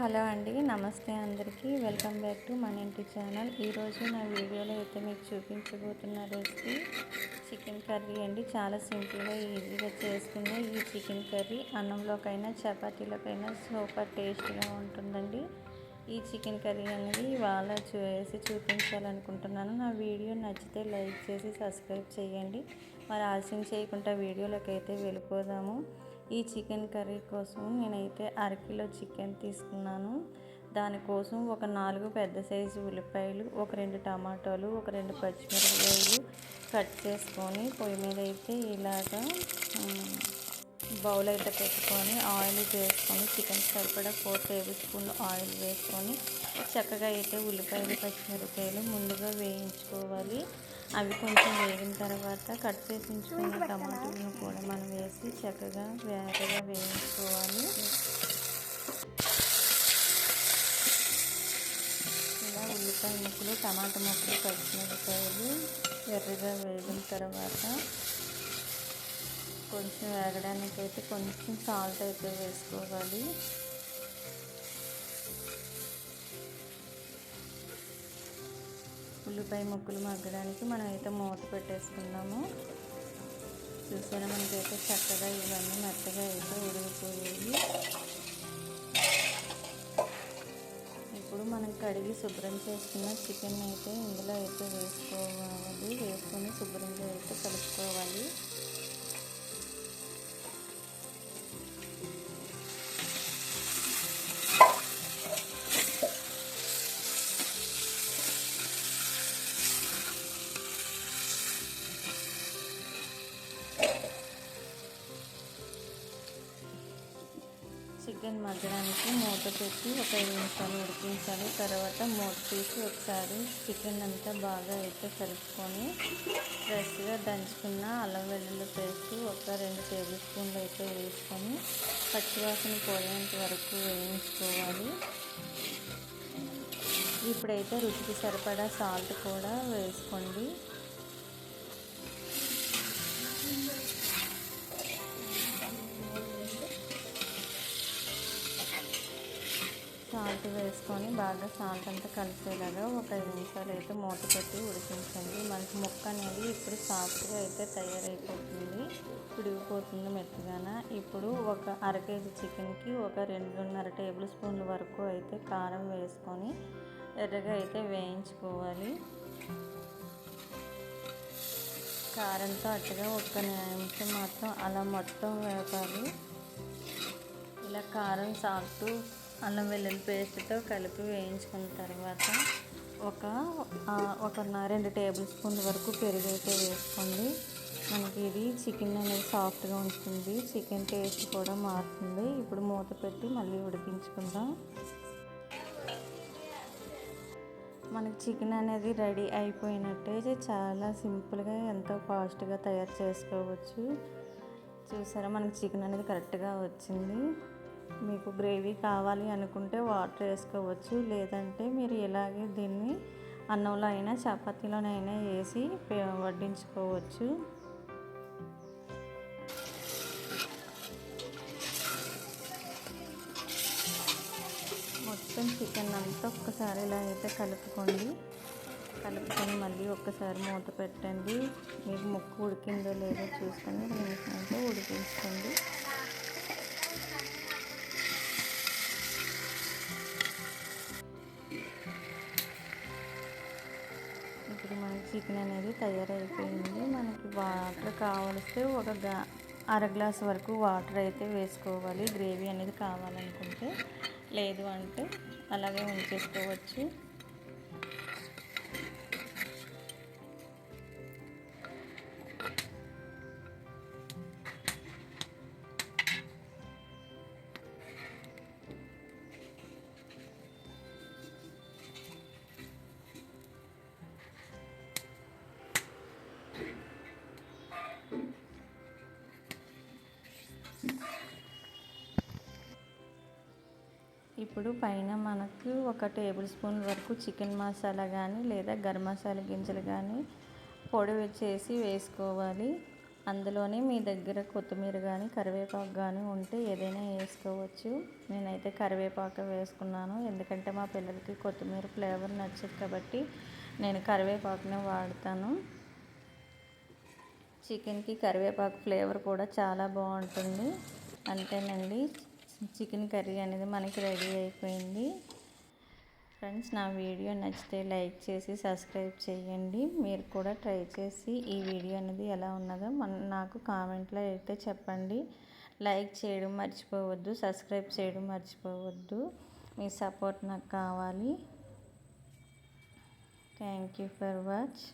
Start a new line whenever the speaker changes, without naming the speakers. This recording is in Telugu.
హలో అండి, నమస్తే అందరికీ. వెల్కమ్ బ్యాక్ టు మన ఇంటి ఛానల్. ఈరోజు నా వీడియోలో అయితే మీకు చూపించబోతున్న రెసిపీ చికెన్ కర్రీ అండి. చాలా సింపుల్గా ఈజీగా చేసుకునే ఈ చికెన్ కర్రీ అన్నంలోకైనా చపాతీలోకైనా సూపర్ టేస్ట్గా ఉంటుందండి. ఈ చికెన్ కర్రీ అనేది ఇవాళ చేసి చూపించాలనుకుంటున్నాను. నా వీడియో నచ్చితే లైక్ చేసి సబ్స్క్రైబ్ చేయండి. మరి ఆలస్యం చేయకుండా వీడియోలోకి అయితే వెళ్ళిపోదాము. ఈ చికెన్ కర్రీ కోసం నేనైతే అరకిలో చికెన్ తీసుకున్నాను. దానికోసం ఒక 4 పెద్ద సైజు ఉల్లిపాయలు, ఒక 2 టమాటాలు, ఒక 2 పచ్చిమిరపకాయలు కట్ చేసుకొని పొయ్యి మీద అయితే ఇలాగా బౌల్ అయితే పెట్టుకొని ఆయిల్ వేసుకొని చికెన్ సరిపడా 4 టేబుల్ స్పూన్లు ఆయిల్ వేసుకొని చక్కగా అయితే ఉల్లిపాయలు పచ్చిమిరపకాయలు ముందుగా వేయించుకోవాలి. అవి కొంచెం వేగిన తర్వాత కట్ చేసి ఉంచుకున్న టమాటాలను కూడా మనం వేసి చక్కగా వేగగా వేయించుకోవాలి. ఇలా ఉల్లిపాయ ముక్కలు, టమాటా ముక్కలు, పచ్చిమిరపకాయలు ఎర్రగా వేగిన తర్వాత కొంచెం వేగడానికి అయితే కొంచెం సాల్ట్ అయితే వేసుకోవాలి. ఉల్లిపాయ ముక్కలు మగ్గడానికి మనం అయితే మూత పెట్టేసుకుందాము. చూసారా, మనకైతే చక్కగా ఇవన్నీ మెత్తగా అయితే ఉడికిపోయాయి. ఇప్పుడు మనం కడిగి శుభ్రం చేసుకున్న చికెన్ అయితే ఇందులో అయితే వేసుకోవాలి. వేసుకొని శుభ్రంగా అయితే కలుపుకోవాలి. చికెన్ మగ్గడానికి మూత పెట్టి ఒక 5 నిమిషాలు ఉడికించాలి. తర్వాత మూత తీసి ఒకసారి చికెన్ అంతా బాగా అయితే కలుపుకొని ఫ్రెష్గా దంచుకున్న అల్లం వెల్లుల్లి పేస్ట్ ఒక 2 టేబుల్ స్పూన్లు అయితే వేసుకొని పచ్చివాసన పోయేంత వరకు వేయించుకోవాలి. ఇప్పుడైతే రుచికి సరిపడా సాల్ట్ కూడా వేసుకోండి. సాల్ట్ వేసుకొని బాగా సాల్ట్ అంతా కలిసేలాగా ఒక 5 నిమిషాలు అయితే మూత పెట్టి ఉడికించండి. మనకి ముక్క అనేది ఇప్పుడు సాఫ్ట్గా అయితే తయారైపోతుంది, ఉడికిపోతుంది మెత్తగాన. ఇప్పుడు ఒక అర కేజీ చికెన్కి ఒక 2.5 టేబుల్ స్పూన్ల వరకు అయితే కారం వేసుకొని ఎర్రగా అయితే వేయించుకోవాలి. కారంతో అట్టుగా ఒక్క నిమిషం మాత్రం అలా మొత్తం వేపాలి. ఇలా కారం, సాల్ట్, అల్లం వెల్లుల్లి పేస్ట్తో కలిపి వేయించుకున్న తర్వాత ఒక 2 టేబుల్ స్పూన్ల వరకు పెరుగు అయితే వేసుకోండి. మనకి ఇది చికెన్ అనేది సాఫ్ట్గా ఉంటుంది, చికెన్ టేస్ట్ కూడా మారుతుంది. ఇప్పుడు మూత పెట్టి మళ్ళీ ఉడికించుకుందాం. మనకి చికెన్ అనేది రెడీ అయిపోయినట్టే. చాలా సింపుల్గా ఎంతో ఫాస్ట్గా తయారు చేసుకోవచ్చు. చూసారా, మనకి చికెన్ అనేది కరెక్ట్గా వచ్చింది. మీకు గ్రేవీ కావాలి అనుకుంటే వాటర్ వేసుకోవచ్చు, లేదంటే మీరు ఇలాగే దీన్ని అన్నంలో అయినా చపాతీలోనైనా వేసి వడ్డించుకోవచ్చు. మొత్తం చికెన్ అంతా ఒక్కసారి ఇలా అయితే కలుపుకొని మళ్ళీ ఒక్కసారి మూత పెట్టండి. మీకు ముక్క ఉడికిందో లేదో చూసుకొని 2 నిమిషాలతో ఉడికించుకోండి. ఇప్పుడు మనకి చికెన్ అనేది తయారైపోయింది. మనకి వాటర్ కావలిస్తే ఒక అర గ్లాస్ వరకు వాటర్ అయితే వేసుకోవాలి, గ్రేవీ అనేది కావాలనుకుంటే. లేదు అంటే అలాగే ఉంచేసుకోవచ్చు. ఇప్పుడు పైన మనకు ఒక టేబుల్ స్పూన్ వరకు చికెన్ మసాలా కానీ లేదా గరం మసాలా గింజలు కానీ పొడి చేసి వేసుకోవాలి. అందులోనే మీ దగ్గర కొత్తిమీర కానీ కరివేపాకు కానీ ఉంటే ఏదైనా వేసుకోవచ్చు. నేనైతే కరివేపాకు వేసుకున్నాను, ఎందుకంటే మా పిల్లలకి కొత్తిమీర ఫ్లేవర్ నచ్చదు కాబట్టి నేను కరివేపాకునే వాడతాను. చికెన్కి కరివేపాకు ఫ్లేవర్ కూడా చాలా బాగుంటుంది. అంతేనండి, చికెన్ కర్రీ అనేది మనకి రెడీ అయిపోయింది. ఫ్రెండ్స్, నా వీడియో నచ్చితే లైక్ చేసి సబ్స్క్రైబ్ చేయండి. మీరు కూడా ట్రై చేసి ఈ వీడియో అనేది ఎలా ఉన్నదో నాకు కామెంట్లో అయితే చెప్పండి. లైక్ చేయడం మర్చిపోవద్దు, సబ్స్క్రైబ్ చేయడం మర్చిపోవద్దు. మీ సపోర్ట్ నాకు కావాలి. Thank you for watch.